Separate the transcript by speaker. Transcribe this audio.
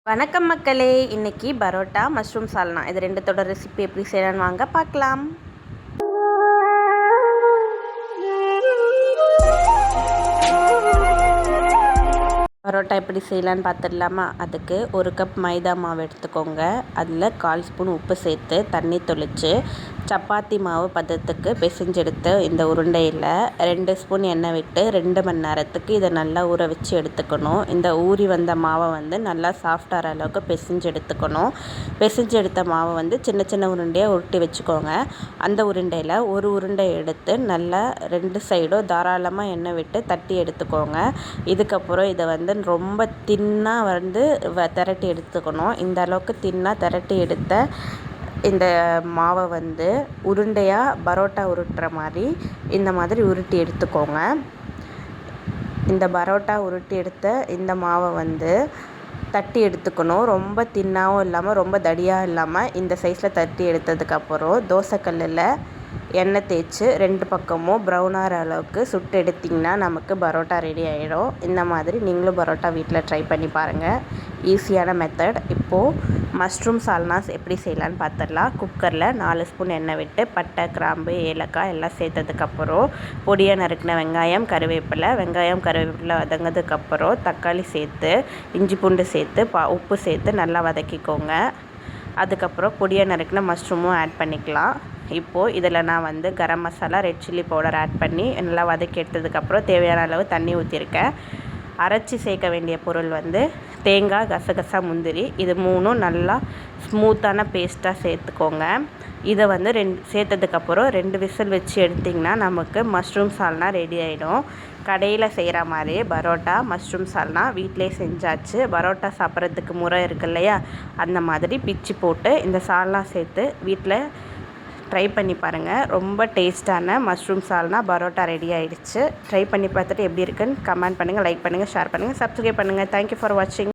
Speaker 1: வணக்கம் மக்களே, இன்னைக்கு பரோட்டா மஷ்ரூம் சால்னா இது ரெண்டுத்தோட ரெசிபி எப்படி செய்யலான்னு வாங்க பார்க்கலாம். பரோட்டா எப்படி செய்யலான்னு பார்த்துடலாமா? அதுக்கு 1 கப் மைதா மாவு எடுத்துக்கோங்க. அதில் 1/4 ஸ்பூன் உப்பு சேர்த்து தண்ணி தெளித்து சப்பாத்தி மாவு பதத்துக்கு பிசைஞ்செடுத்து இந்த உருண்டையில் 2 ஸ்பூன் எண்ணெய் விட்டு 2 மணி நேரத்துக்கு இதை நல்லா ஊற வச்சு எடுத்துக்கணும். இந்த ஊறி வந்த மாவை நல்லா சாஃப்டாகிற அளவுக்கு பிசைஞ்சு எடுத்துக்கணும். பிசைஞ்சு எடுத்த மாவை சின்ன சின்ன உருண்டையாக உருட்டி வச்சுக்கோங்க. அந்த உருண்டையில் ஒரு உருண்டை எடுத்து நல்லா 2 சைடும் தாராளமாக எண்ணெய் விட்டு தட்டி எடுத்துக்கோங்க. இதுக்கப்புறம் இதை ரொம்ப தின்னாக திரட்டி எடுத்துக்கணும். இந்த அளவுக்கு தின்னாக திரட்டி எடுத்த இந்த மாவை உருண்டையாக பரோட்டா உருட்டுற மாதிரி இந்த மாதிரி உருட்டி எடுத்துக்கோங்க. இந்த பரோட்டா உருட்டி எடுத்த இந்த மாவை தட்டி எடுத்துக்கணும். ரொம்ப தின்னாகவும் இல்லாமல் ரொம்ப தடியாக இல்லாமல் இந்த சைஸில் தட்டி எடுத்ததுக்கப்புறம் தோசைக்கல்லில் எண்ணெய் தேய்ச்சி 2 பக்கமும் ப்ரௌன் ஆகிற அளவுக்கு சுட்டு எடுத்திங்கன்னா நமக்கு பரோட்டா ரெடி ஆகிடும். இந்த மாதிரி நீங்களும் பரோட்டா வீட்டில் ட்ரை பண்ணி பாருங்கள். ஈஸியான மெத்தட். இப்போது மஷ்ரூம் சால்னாஸ் எப்படி செய்யலான்னு பார்த்துடலாம். குக்கரில் 4 ஸ்பூன் எண்ணெய் விட்டு பட்டை, கிராம்பு, ஏலக்காய் எல்லாம் சேர்த்ததுக்கப்புறம் பொடியாக நறுக்கின வெங்காயம், கருவேப்பிலை வதங்கினதுக்கப்புறம் தக்காளி சேர்த்து இஞ்சி பூண்டு சேர்த்து உப்பு சேர்த்து நல்லா வதக்கிக்கோங்க. அதுக்கப்புறம் பொடியாக நறுக்கின மஷ்ரூமும் ஆட் பண்ணிக்கலாம். இப்போது இதில் நான் garam masala, red chilli powder add பண்ணி நல்லா வதக்கி எடுத்ததுக்கப்புறம் தேவையான அளவு தண்ணி ஊற்றிருக்கேன். அரைச்சி சேர்க்க வேண்டிய பொருள் தேங்காய், கசகசா, முந்திரி இது 3 நல்லா ஸ்மூத்தான பேஸ்ட்டாக சேர்த்துக்கோங்க. இதை சேர்த்ததுக்கப்புறம் 2 விசில் வச்சு எடுத்திங்கன்னா நமக்கு மஷ்ரூம் சால்னா ரெடி ஆகிடும். கடையில் செய்கிற மாதிரியே பரோட்டா மஷ்ரூம் சால்னா வீட்டிலே செஞ்சாச்சு. பரோட்டா சாப்பிட்றதுக்கு முறை இருக்கு இல்லையா, அந்த மாதிரி பிச்சு போட்டு இந்த சால்னா சேர்த்து வீட்டில் ட்ரை பண்ணி பாருங்கள். ரொம்ப டேஸ்ட்டான மஷ்ரூம் சால்னா பரோட்டா ரெடி ஆகிடுச்சு. ட்ரை பண்ணி பார்த்துட்டு எப்படி இருக்குன்னு கமெண்ட் பண்ணுங்கள், லைக் பண்ணுங்கள், ஷேர் பண்ணுங்கள், சப்ஸ்கிரைப் பண்ணுங்கள். தேங்க்யூ ஃபார் வாட்சிங்.